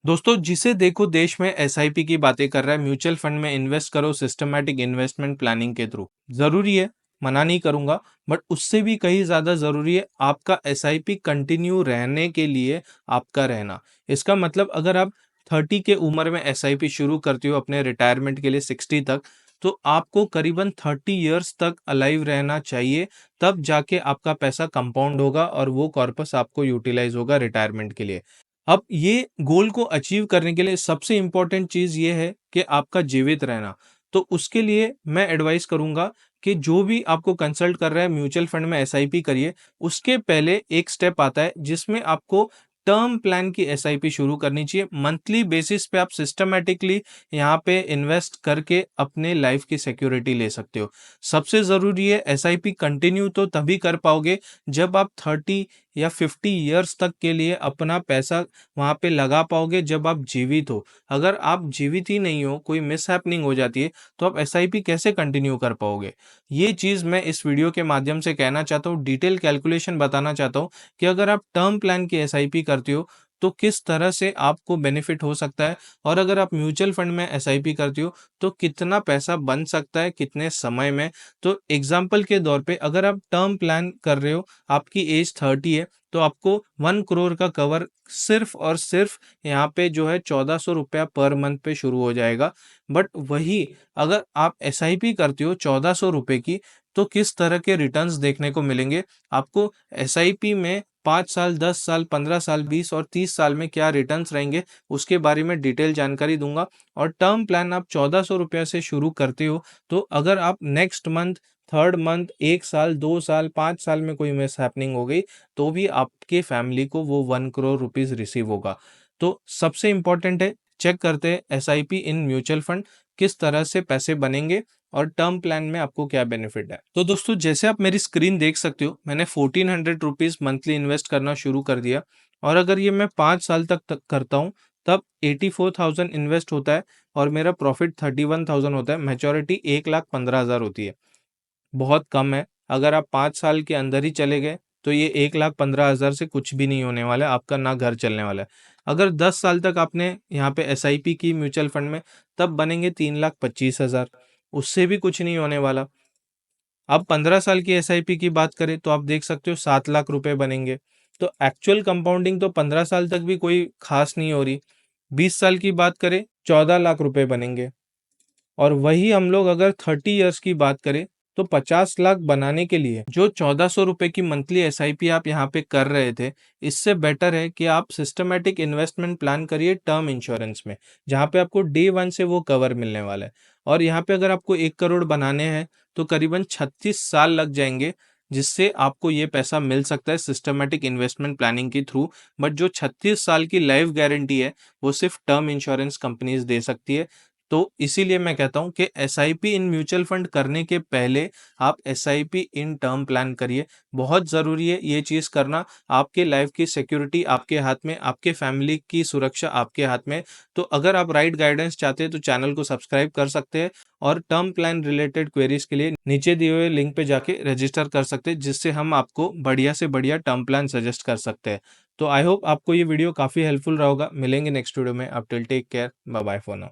दोस्तों जिसे देखो देश में एसआईपी की बातें कर रहा है, म्यूचुअल फंड में इन्वेस्ट करो सिस्टमैटिक इन्वेस्टमेंट प्लानिंग के थ्रू। जरूरी है, मना नहीं करूंगा, बट उससे भी कहीं ज्यादा जरूरी है आपका एसआईपी कंटिन्यू रहने के लिए आपका रहना। इसका मतलब अगर आप 30 के उम्र में एसआईपी शुरू करते हो अपने रिटायरमेंट के लिए 60 तक, तो आपको करीबन 30 इयर्स तक अलाइव रहना चाहिए। तब जाके आपका पैसा कंपाउंड होगा और वो कॉर्पस आपको यूटिलाइज होगा रिटायरमेंट के लिए। अब ये गोल को अचीव करने के लिए सबसे इम्पोर्टेंट चीज ये है कि आपका जीवित रहना। तो उसके लिए मैं एडवाइस करूंगा कि जो भी आपको कंसल्ट कर रहा है म्यूचुअल फंड में एसआईपी करिए। उसके पहले एक स्टेप आता है जिसमें आपको टर्म प्लान की एसआईपी शुरू करनी चाहिए। मंथली बेसिस पे आप सिस्टमेटिकली यहाँ पे इन्वेस्ट करके अपने लाइफ की सिक्योरिटी ले सकते हो। सबसे जरूरी है एसआईपी कंटिन्यू तो तभी कर पाओगे जब आप 30 या 50 इयर्स तक के लिए अपना पैसा वहां पे लगा पाओगे, जब आप जीवित हो। अगर आप जीवित ही नहीं हो, कोई मिस हैपनिंग हो जाती है, तो आप एसआईपी कैसे कंटिन्यू कर पाओगे? ये चीज मैं इस वीडियो के माध्यम से कहना चाहता हूँ, डिटेल कैलकुलेशन बताना चाहता हूँ कि अगर आप टर्म प्लान की एसआईपी करते हो तो किस तरह से आपको बेनिफिट हो सकता है, और अगर आप म्यूचुअल फंड में एसआईपी करते हो तो कितना पैसा बन सकता है कितने समय में। तो एग्जाम्पल के तौर पे अगर आप टर्म प्लान कर रहे हो, आपकी एज 30 है, तो आपको 1 करोड़ का कवर सिर्फ और सिर्फ यहाँ पे जो है 1400 रुपया पर मंथ पे शुरू हो जाएगा। बट वही अगर आप एसआईपी करते हो 1400 रुपये की, तो किस तरह के रिटर्न्स देखने को मिलेंगे आपको एसआईपी में? 5 साल, 10 साल, 15 साल, 20 और 30 साल में क्या रिटर्न्स रहेंगे, उसके बारे में डिटेल जानकारी दूंगा। और टर्म प्लान आप 1400 रुपया से शुरू करते हो, तो अगर आप नेक्स्ट मंथ, थर्ड मंथ, 1 साल, 2 साल, 5 साल में कोई मिस हैपनिंग हो गई, तो भी आपके फैमिली को वो 1 करोड़ रुपीज रिसीव होगा। तो सबसे इंपॉर्टेंट है, चेक करते हैं एसआईपी इन म्यूचुअल फंड किस तरह से पैसे बनेंगे और टर्म प्लान में आपको क्या बेनिफिट है। तो दोस्तों जैसे आप मेरी स्क्रीन देख सकते हो, मैंने 1400 रुपीज मंथली इन्वेस्ट करना शुरू कर दिया। और अगर ये मैं 5 साल तक करता हूँ, तब 84,000 इन्वेस्ट होता है और मेरा प्रॉफिट 31,000 होता है। मेचोरिटी 1,15,000 होती है। बहुत कम है। अगर आप 5 साल के अंदर ही चले गए तो ये 1,15,000 से कुछ भी नहीं होने वाला है, आपका ना घर चलने वाला है। अगर 10 साल तक आपने यहाँ पे एसआईपी की म्यूचुअल फंड में, तब बनेंगे 3,25,000, उससे भी कुछ नहीं होने वाला। अब 15 साल की एसआईपी की बात करें तो आप देख सकते हो 7 लाख रुपए बनेंगे। तो एक्चुअल कंपाउंडिंग तो 15 साल तक भी कोई खास नहीं हो रही। 20 साल की बात करें 14 लाख रुपए बनेंगे। और वही हम लोग अगर 30 इयर्स की बात करें, तो 50 लाख बनाने के लिए जो 1400 रुपए की मंथली एसआईपी आप यहाँ पे कर रहे थे, इससे बेटर है कि आप सिस्टमेटिक इन्वेस्टमेंट प्लान करिए टर्म इंश्योरेंस में, जहाँ पे आपको डे वन से वो कवर मिलने वाला है। और यहाँ पे अगर आपको 1 करोड़ बनाने हैं तो करीबन 36 साल लग जाएंगे, जिससे आपको ये पैसा मिल सकता है सिस्टमेटिक इन्वेस्टमेंट प्लानिंग के थ्रू। बट जो 36 साल की लाइफ गारंटी है, वो सिर्फ टर्म इंश्योरेंस कंपनीज दे सकती है। तो इसीलिए मैं कहता हूं कि एसआईपी इन म्यूचुअल फंड करने के पहले आप एसआईपी इन टर्म प्लान करिए। बहुत ज़रूरी है ये चीज़ करना। आपके लाइफ की सिक्योरिटी आपके हाथ में, आपके फैमिली की सुरक्षा आपके हाथ में। तो अगर आप राइट गाइडेंस चाहते हैं तो चैनल को सब्सक्राइब कर सकते हैं, और टर्म प्लान रिलेटेड क्वेरीज के लिए नीचे दिए हुए लिंक पे जाके रजिस्टर कर सकते हैं, जिससे हम आपको बढ़िया से बढ़िया टर्म प्लान सजेस्ट कर सकते हैं। तो आई होप आपको ये वीडियो काफ़ी हेल्पफुल रहा होगा। मिलेंगे नेक्स्ट वीडियो में। अब till take care, bye bye for now.